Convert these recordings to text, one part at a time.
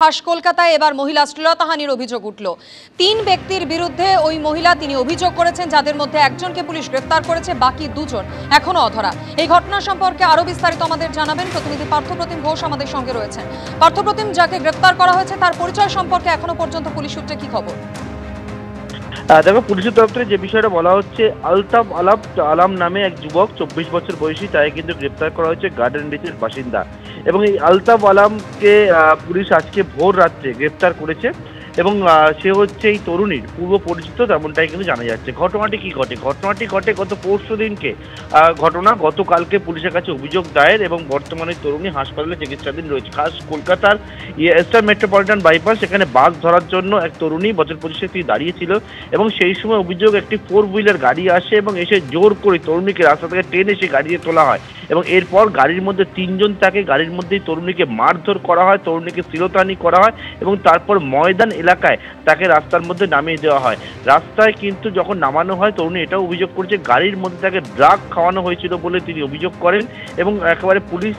খাস কলকাতায় এবার মহিলা শ্লীলতাহানির অভিযোগ উঠল। ৩ ব্যক্তির বিরুদ্ধে ওই মহিলা তিনি অভিযোগ করেছেন, যাদের মধ্যে একজনকে পুলিশ গ্রেফতার করেছে, বাকি দুজন এখনো অধরা। এই ঘটনা সম্পর্কে আরো বিস্তারিত আমাদের জানাবেন প্রতিনিধি পার্থপ্রতিম ঘোষ আমাদের সঙ্গে রয়েছেন। পার্থপ্রতিম, যাকে গ্রেফতার করা হয়েছে তার পরিচয় সম্পর্কে এখনো পর্যন্ত পুলিশ সূত্রে কি খবর? দেখো, পুলিশের তরফ থেকে যে বিষয়টা বলা হচ্ছে, আলতাফ আলাম নামে এক যুবক 24 বছর বয়সী, তাকে কিন্তু গ্রেপ্তার করা হয়েছে গার্ডেন রিচের বাসিন্দা। এবং এই আলতাফ আলামকে পুলিশ আজকে ভোর রাত্রে গ্রেপ্তার করেছে এবং সে হচ্ছে এই তরুণীর পূর্ব পরিচিত, তেমনটাই কিন্তু জানা যাচ্ছে। ঘটনাটি কি ঘটে? ঘটনাটি ঘটে গত পরশু দিনকে ঘটনা। গতকালকে পুলিশের কাছে অভিযোগ দায়ের এবং বর্তমানে তরুণী হাসপাতালে চিকিৎসাধীন রয়েছে। খাস কলকাতার ইস্টার্ন মেট্রোপলিটন বাইপাস, সেখানে বাস ধরার জন্য এক তরুণী বছর 25 তিনি দাঁড়িয়েছিল এবং সেই সময় অভিযোগ একটি 4 হুইলার গাড়ি আসে এবং এসে জোর করে তরুণীকে রাস্তা থেকে টেনে সে গাড়িতে তোলা হয় এবং এরপর গাড়ির মধ্যে 3 জন থাকে। গাড়ির মধ্যেই তরুণীকে মারধর করা হয়, তরুণীকে শ্লীলতাহানি করা হয় এবং তারপর ময়দান এলাকায় তাকে রাস্তার মধ্যে নামিয়ে দেওয়া হয়। রাস্তায় কিন্তু যখন নামানো হয়, তরুণী এটাও অভিযোগ করেছে গাড়ির মধ্যে তাকে ড্রাগ খাওয়ানো হয়েছিল বলে তিনি অভিযোগ করেন। এবং একেবারে পুলিশ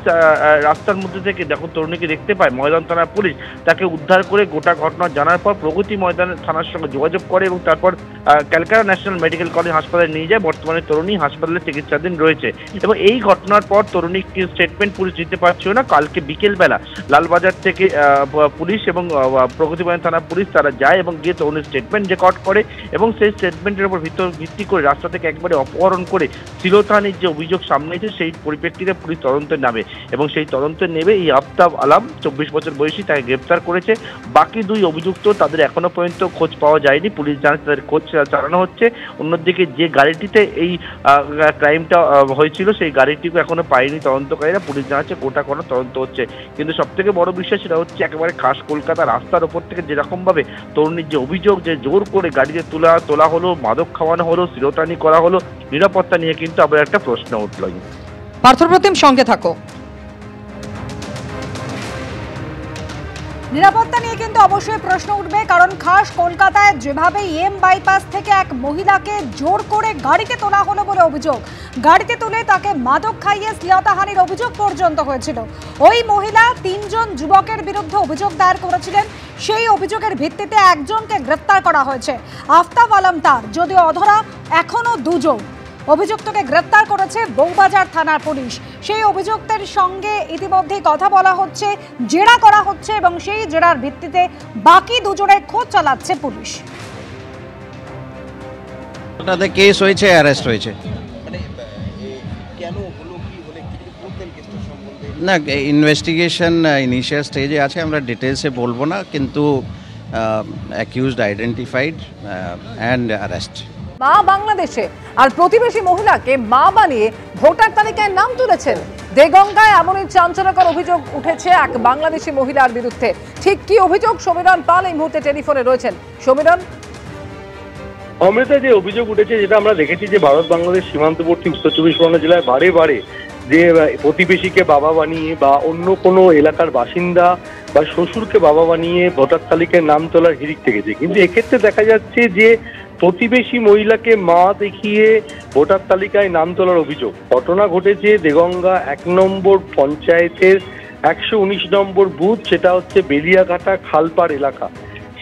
রাস্তার মধ্যে থেকে যখন তরুণীকে দেখতে পায়, ময়দান থানার পুলিশ তাকে উদ্ধার করে গোটা ঘটনা জানার পর প্রগতি ময়দান থানার সঙ্গে যোগাযোগ করে এবং তারপর ক্যালকাটা ন্যাশনাল মেডিকেল কলেজ হাসপাতালে নিয়ে যায়। বর্তমানে তরুণী হাসপাতালে চিকিৎসাধীন রয়েছে এবং এই ঘটনার পর তরুণী স্টেটমেন্ট পুলিশ দিতে পারছিল না। কালকে বিকেলবেলা লালবাজার থেকে পুলিশ এবং প্রগতি ময়দান থানা পুলিশ তারা যায় এবং গিয়ে তরুণীর স্টেটমেন্ট রেকর্ড করে এবং সেই স্টেটমেন্টের উপর ভিত্তি করে রাস্তা থেকে একবারে অপহরণ করে শ্লীলতাহানির যে অভিযোগ সামনে এসেছে, সেই পরিপ্রেক্ষিতে পুলিশ তদন্তে নামে এবং সেই তদন্তে নেবে এই আলতাফ আলাম 24 বছর বয়সী, তাকে গ্রেপ্তার করেছে। বাকি 2 অভিযুক্ত, তাদের এখনো পর্যন্ত খোঁজ পাওয়া যায়নি। পুলিশ জানাচ্ছে তাদের খোঁজ চালানো হচ্ছে। অন্যদিকে যে গাড়িটিতে এই ক্রাইমটা হয়েছিল, সেই গাড়িটিকে এখনো পায়নি তদন্তকারীরা। পুলিশ জানাচ্ছে গোটা কোনো তদন্ত হচ্ছে। কিন্তু সব থেকে বড় বিষয় সেটা হচ্ছে একেবারে খাস কলকাতা রাস্তার ওপর থেকে যেরকম ভাবে তরুণীর যে অভিযোগ, যে জোর করে গাড়িতে তোলা হলো, মাদক খাওয়ানো হলো, শ্লীলতাহানি করা হলো, নিরাপত্তা নিয়ে কিন্তু আবার একটা প্রশ্ন উঠল। পার্থপ্রতিম, সঙ্গে থাকো। নিরাপত্তা নিয়ে কিন্তু অবশ্যই প্রশ্ন উঠবে, কারণ খাস কলকাতায় যেভাবে এম বাইপাস থেকে এক মহিলাকে জোর করে গাড়িতে তোলা হলো বলে অভিযোগ, গাড়িতে তুলে তাকে মাদক খাইয়ে শ্লীলতাহানির অভিযোগ পর্যন্ত হয়েছিল। ওই মহিলা 3 জন যুবকের বিরুদ্ধে অভিযোগ দায়ের করেছিলেন। সেই অভিযোগের ভিত্তিতে একজনকে গ্রেফতার করা হয়েছে, আলতাফ আলাম। তার যদিও অধরা এখনো 2 জন। অভিযুক্তকে গ্রেফতার করেছে বউবাজার থানার পুলিশ। সেই অভিযুক্তের সঙ্গে ইতিমধ্যেই কথা বলা হচ্ছে, জেরা করা হচ্ছে এবং সেই জেরার ভিত্তিতে বাকি 2 জনের খোঁজ চালাচ্ছে পুলিশ। ওটাতে কেস হয়েছে, অ্যারেস্ট হয়েছে। না, ইনভেস্টিগেশন ইনিশিয়াল স্টেজে আছে, আমরা ডিটেলসে বলবো না, কিন্তু অ্যাকিউজড আইডেন্টিফাইড অ্যান্ড অ্যারেস্ট। মা বাংলাদেশে আর প্রতিবেশী মহিলাকে মা বানিয়ে ভোটার তালিকায় নাম তুলেছেন। দেগঙ্গায় এমনই চাঞ্চল্যকর অভিযোগ উঠেছে এক বাংলাদেশি মহিলার বিরুদ্ধে। ঠিক কি অভিযোগ? সমীরণ পাল এই মুহূর্তে টেলিফোনে রয়েছেন। সমীরণ, অমৃতা, যে অভিযোগ উঠেছে, যেটা আমরা দেখেছি যে ভারত বাংলাদেশ সীমান্তবর্তী উত্তর 24 পরগনা জেলায় বারে বারে যে প্রতিবেশীকে বাবা বানিয়ে বা অন্য কোনো এলাকার বাসিন্দা বা শ্বশুরকে বাবা বানিয়ে ভোটার তালিকায় নাম তোলার হিড়িক থেকেছে। কিন্তু এক্ষেত্রে দেখা যাচ্ছে যে প্রতিবেশী মহিলাকে মা দেখিয়ে ভোটার তালিকায় নাম তোলার অভিযোগ। ঘটনা ঘটেছে দেগঙ্গা 1 নম্বর পঞ্চায়েতের 119 নম্বর বুথ, সেটা হচ্ছে বেলিয়াঘাটা খালপাড় এলাকা।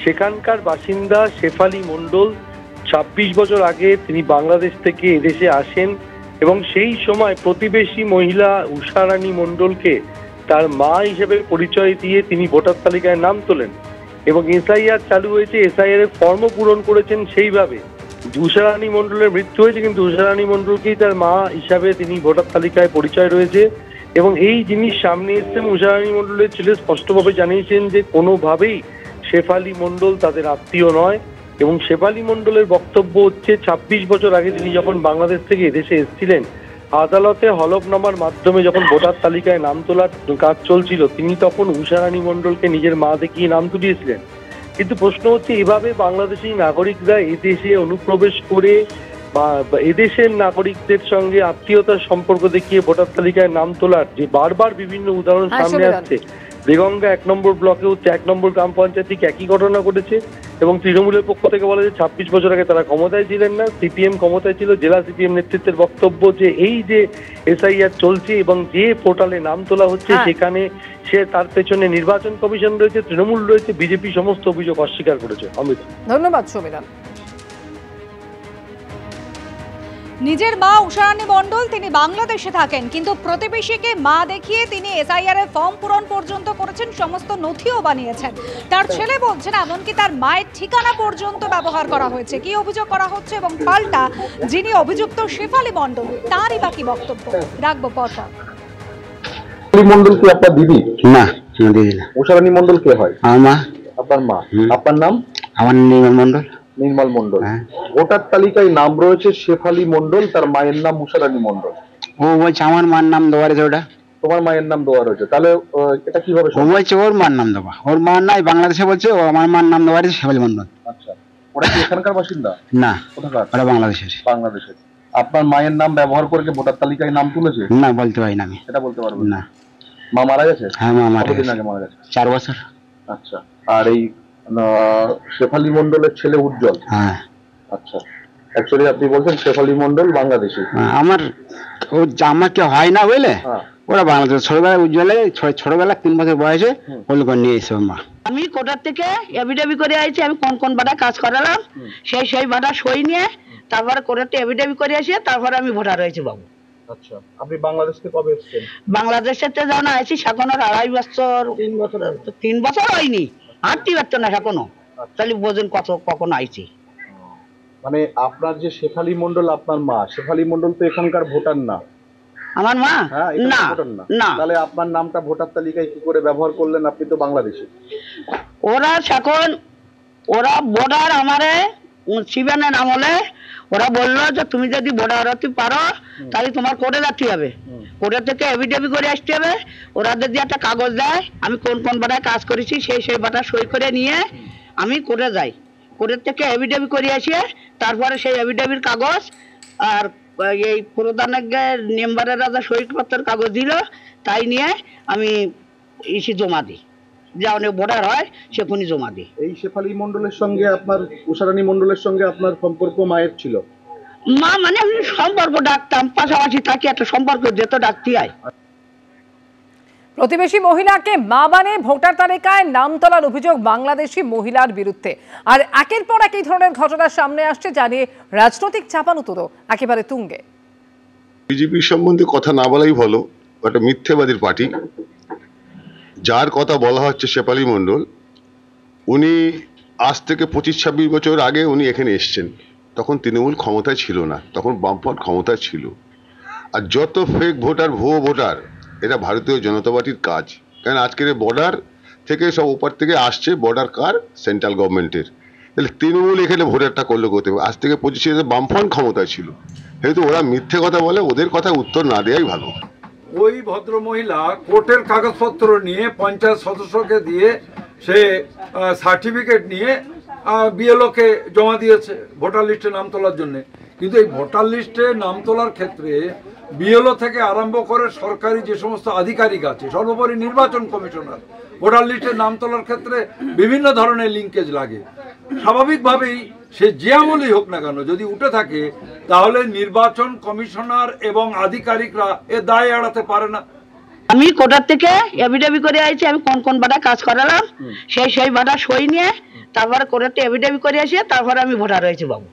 সেখানকার বাসিন্দা শেফালি মণ্ডল 26 বছর আগে তিনি বাংলাদেশ থেকে এদেশে আসেন এবং সেই সময় প্রতিবেশী মহিলা উষারানী মণ্ডলকে তার মা হিসেবে পরিচয় দিয়ে তিনি ভোটার তালিকায় নাম তোলেন এবং এসআইআর চালু হয়েছে, এসআইআর এর ফর্মও পূরণ করেছেন সেইভাবে। উষারানী মণ্ডলের মৃত্যু হয়েছে, কিন্তু উষারানী মণ্ডলকেই তার মা হিসাবে তিনি ভোটার তালিকায় পরিচয় রয়েছে এবং এই জিনিস সামনে এসছে। উষারানী মণ্ডলের ছেলে স্পষ্টভাবে জানিয়েছেন যে কোনোভাবেই শেফালি মণ্ডল তাদের আত্মীয় নয় এবং শেফালি মণ্ডলের বক্তব্য হচ্ছে 26 বছর আগে তিনি যখন বাংলাদেশ থেকে এদেশে এসেছিলেন, আদালতে হলফনামার মাধ্যমে যখন ভোটার তালিকায় নাম তোলার কাজ চলছিল, তিনি তখন উষারানী মণ্ডলকে নিজের মা দেখিয়ে নাম তুলিয়েছিলেন। কিন্তু প্রশ্ন হচ্ছে, এভাবে বাংলাদেশি নাগরিকরা এদেশে অনুপ্রবেশ করে বা এদেশের নাগরিকদের সঙ্গে আত্মীয়তার সম্পর্ক দেখিয়ে ভোটার তালিকায় নাম তোলার যে বারবার বিভিন্ন উদাহরণ সামনে আসছে। দেগঙ্গা 1 নম্বর ব্লকে হচ্ছে 1 নম্বর গ্রাম পঞ্চায়েত থেকে একই ঘটনা ঘটেছে এবং তৃণমূলের পক্ষ থেকে বলা যে 26 বছর আগে তারা ক্ষমতায় ছিলেন না, সিপিএম ক্ষমতায় ছিল। জেলা সিপিএম নেতৃত্বের বক্তব্য যে এই যে এসআইআর চলছে এবং যে পোর্টালে নাম তোলা হচ্ছে সেখানে তার পেছনে নির্বাচন কমিশন রয়েছে, তৃণমূল রয়েছে, বিজেপি সমস্ত অভিযোগ অস্বীকার করেছে। অমিত, ধন্যবাদ সমীরণ। নিজের মা উষারানী মণ্ডল তিনি বাংলাদেশে থাকেন, কিন্তু প্রতিবেশীকে মা দেখিয়ে তিনি এসআইআর এর ফর্ম পূরণ পর্যন্ত করেছেন, সমস্ত নথিও বানিয়েছেন। তার ছেলে বলছেন এমনকি তার মায়ের ঠিকানা পর্যন্ত ব্যবহার করা হয়েছে। কি অভিযোগ করা হচ্ছে এবং পাল্টা যিনি অভিযুক্ত শেফালী মণ্ডল তারই বাকি বক্তব্য রাখবো পরপর। মন্ডল কি আপনার দিদি? না, দিদি না। উষারানী মন্ডল কে হয়? আমার মা। আপনার মা। আপনার নাম? আমার নির্মল মন্ডল। নির্মল মন্ডল। ভোটার তালিকায় নাম রয়েছে শেফালী মন্ডল, তার মায়ের নাম উষারানী মন্ডল। ও বলছে আমার মার নাম দেওয়া রয়েছে, ওটা তোমার মায়ের নাম দেওয়া রয়েছে, তাহলে এটা কিভাবে? ও বলছে ওর মার নাম দেওয়া, ওর মার নাই, বাংলাদেশে বলছে ও আমার মার নাম দেওয়া রয়েছে শেফালী মন্ডল। আচ্ছা, ওরা কি এখানকার বাসিন্দা? না, কোথাকার? ওরা বাংলাদেশের। বাংলাদেশের। আপনার মায়ের নাম ব্যবহার করে ভোটার তালিকায় নাম তুলেছে? না, বলতে পারি না আমি। এটা বলতে পারবেন না। মা মারা গেছে? হ্যাঁ, মা মারা কতদিন গেছে? আগে মারা গেছে? 4 বছর। আচ্ছা, আর এই শেফালী মন্ডলের ছেলে উজ্জ্বল? হ্যাঁ। আচ্ছা, অ্যাকচুয়ালি আপনি বলছেন শেফালী মন্ডল বাংলাদেশি। আমার ও আমাকে হয় না বুঝলে, ওরা বাংলাদেশ। ছোটবেলায় উজ্জ্বলে ছোটবেলা 3 বছর বয়সে হল করে নিয়ে এসে মা। আমি কোটার থেকে এভিডেভি করে আইছি, আমি কোন কোন বাটা কাজ করালাম সেই বাটা সই নিয়ে তারপরে কোটাতে এভিডেভি করে আসে, তারপরে আমি ভোটার হয়েছি বাবু। আচ্ছা, আপনি বাংলাদেশকে কবে এসেছেন? বাংলাদেশের থেকে যখন আইছি সেখনো 2.5 বছর 3 বছর হয়নি, হাঁটতে পারতো না সেখনো। তাহলে বোঝেন কখন আইছি। মানে আপনার যে শেফালী মন্ডল আপনার মা, শেফালী মন্ডল তো এখানকার ভোটার না? আমার মা না। না, তাহলে আপনার নামটা ভোটার তালিকায় কি করে ব্যবহার করলেন? আপনি তো বাংলাদেশি। ওরা ভোটার আমারে শিবানের আমলে ওরা বললো যে তুমি যদি ভোটার হতে পারো তাহলে তোমার কোর্টে যেতে হবে, কোর্টে থেকে এভিডেভি করে আসতে হবে। ওরা যদি একটা কাগজ দেয় আমি কোন কোন বাটায় কাজ করেছি সেই বাটা সই করে নিয়ে আমি কোর্টে যাই, কোর্টের থেকে এভিডেভি করে আসিয়ে তারপরে সেই এভিডেভির কাগজ আর এই প্রধানের মেম্বারের রাজা সইপত্রের কাগজ দিল, তাই নিয়ে আমি ইসি জমা দিই, যা অনেক ভোটার হয় সেখানে জমা দিই। এই শেফালী মন্ডলের সঙ্গে আপনার উষারানী মন্ডলের সঙ্গে আপনার সম্পর্ক মায়ের ছিল? মা মানে আমি সম্পর্ক ডাকতাম, পাশাপাশি থাকি, একটা সম্পর্ক যেত ডাকতে হয়। প্রতিবেশী মহিলাকে মা বানিয়ে ভোটার তালিকায় নাম তোলার অভিযোগ বাংলাদেশি মহিলার বিরুদ্ধে। আর একের পর এক এই ধরনের ঘটনা সামনে আসছে, জানিয়ে রাজনৈতিক চাপানুতোরও একেবারে তুঙ্গে। বিজেপি সম্বন্ধে কথা না বলাই ভালো, একটা মিথ্যেবাদীর পার্টি। যার কথা বলা হচ্ছে শেফালী মন্ডল, উনি আজ থেকে 25-26 বছর আগে উনি এখানে এসছেন, তখন তৃণমূল ক্ষমতায় ছিল না, তখন বামফ্রন্ট ক্ষমতায় ছিল। আর যত ফেক ভোটার, ভুয়ো ভোটার, এটা ভারতীয় জনতা পার্টির কাজ। কারণ আজকের বর্ডার থেকে সব ওপার থেকে আসছে, বর্ডার কার? সেন্ট্রাল গভর্নমেন্টের। তাহলে তৃণমূল এখানে ভোটারটা করলো করতে হবে, আজ থেকে 25 বছর বামফ্রন্ট ক্ষমতায় ছিল। যেহেতু ওরা মিথ্যে কথা বলে, ওদের কথা উত্তর না দেওয়াই ভালো। ওই ভদ্রমহিলা কোর্টের কাগজপত্র নিয়ে পঞ্চায়েত সদস্যকে দিয়ে সে সার্টিফিকেট নিয়ে বিএলওকে জমা দিয়েছে ভোটার লিস্টে নাম তোলার জন্য। কিন্তু এই ভোটার লিস্টে নাম তোলার ক্ষেত্রে বিএলও থেকে আরম্ভ করে সরকারি যে সমস্ত আধিকারিক আছে, সর্বোপরি নির্বাচন কমিশনার, ভোটার লিস্টে নাম তোলার ক্ষেত্রে বিভিন্ন ধরনের লিঙ্কেজ লাগে। স্বাভাবিকভাবেই সে যে আমলই হোক না কেন যদি উঠে থাকে, তাহলে নির্বাচন কমিশনার এবং আধিকারিকরা এ দায় এড়াতে পারে না। আমি কোটার থেকে এভিডেভি করে আইছি, আমি কোন কোন বাটা কাজ করালাম সেই বাটা সই নিয়ে তারপরে কোর্টে এভিডেভি করে আসিয়ে তারপরে আমি ভোটার হয়েছি বাবু।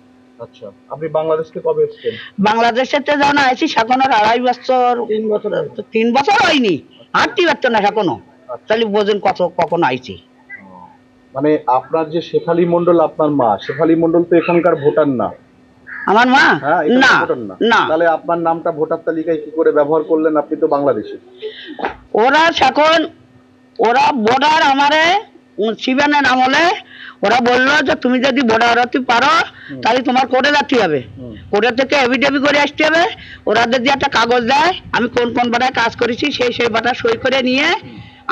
আচ্ছা, আপনি বাংলাদেশকে কবে এসেছেন? বাংলাদেশের থেকে যখন আইছি সেখনো 2.5 বছর 3 বছর হয়নি, হাঁটতে পারতো না সেখনো। তাহলে বোঝেন কখন আইছি। মানে আপনার যে শেফালী মন্ডল আপনার মা, শেফালী মন্ডল তো এখানকার ভোটার না? আমার মা না। তাহলে আপনার নামটা ভোটার তালিকায় কি করে ব্যবহার করলেন? আপনি তো বাংলাদেশি। ওরা ভোটার আমারে শিবানের আমলে ওরা বললো যে তুমি যদি ভোটার হতে পারো তাহলে তোমার কোর্টে যেতে হবে, কোর্টে থেকে এভিডেভি করে আসতে হবে। ওরা যদি একটা কাগজ দেয় আমি কোন কোন বাটায় কাজ করেছি সেই বাটা সই করে নিয়ে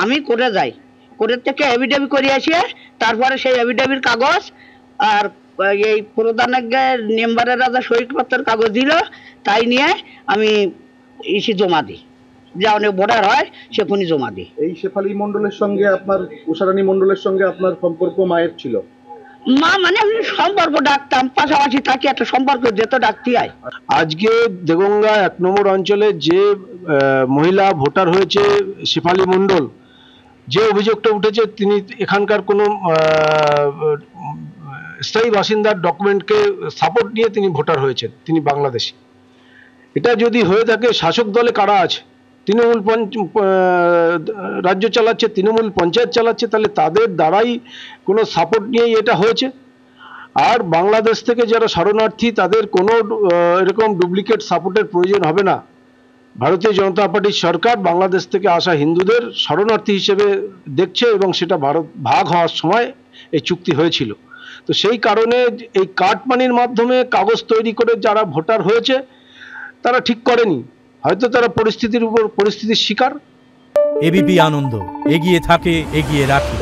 আমি কোর্টে যাই, কোর্টের থেকে এভিডেভি করে আসিয়ে তারপরে সেই এভিডেভির কাগজ আর এই প্রধানের মেম্বারের রাজা সইপত্রের কাগজ দিল, তাই নিয়ে আমি ইসি জমা দিই, যা অনেক ভোটার হয় সেখানে জমা দিই। এই শেফালী মন্ডলের সঙ্গে আপনার উষারানী মন্ডলের সঙ্গে আপনার সম্পর্ক মায়ের ছিল? মা মানে আমি সম্পর্ক ডাকতাম, পাশাপাশি থাকি, একটা সম্পর্ক যেত ডাকতে হয়। আজকে দেগঙ্গা 1 নম্বর অঞ্চলে যে মহিলা ভোটার হয়েছে শেফালি মণ্ডল, যে অভিযোগটা উঠেছে তিনি এখানকার কোনো স্থায়ী বাসিন্দার ডকুমেন্টকে সাপোর্ট নিয়ে তিনি ভোটার হয়েছেন, তিনি বাংলাদেশি। এটা যদি হয়ে থাকে, শাসক দলে কারা আছে, তৃণমূল রাজ্য চালাচ্ছে, তৃণমূল পঞ্চায়েত চালাচ্ছে, তাহলে তাদের দ্বারাই কোনো সাপোর্ট নিয়েই এটা হয়েছে। আর বাংলাদেশ থেকে যারা শরণার্থী তাদের কোনো এরকম ডুপ্লিকেট সাপোর্টের প্রয়োজন হবে না। ভারতীয় জনতা পার্টির সরকার বাংলাদেশ থেকে আসা হিন্দুদের শরণার্থী হিসেবে দেখছে এবং সেটা ভারত ভাগ হওয়ার সময় এই চুক্তি হয়েছিল। তো সেই কারণে এই কাটমানির মাধ্যমে কাগজ তৈরি করে যারা ভোটার হয়েছে তারা ঠিক করেনি, হয়তো তারা পরিস্থিতির শিকার। এবিপি আনন্দ, এগিয়ে থাকে, এগিয়ে রাখে।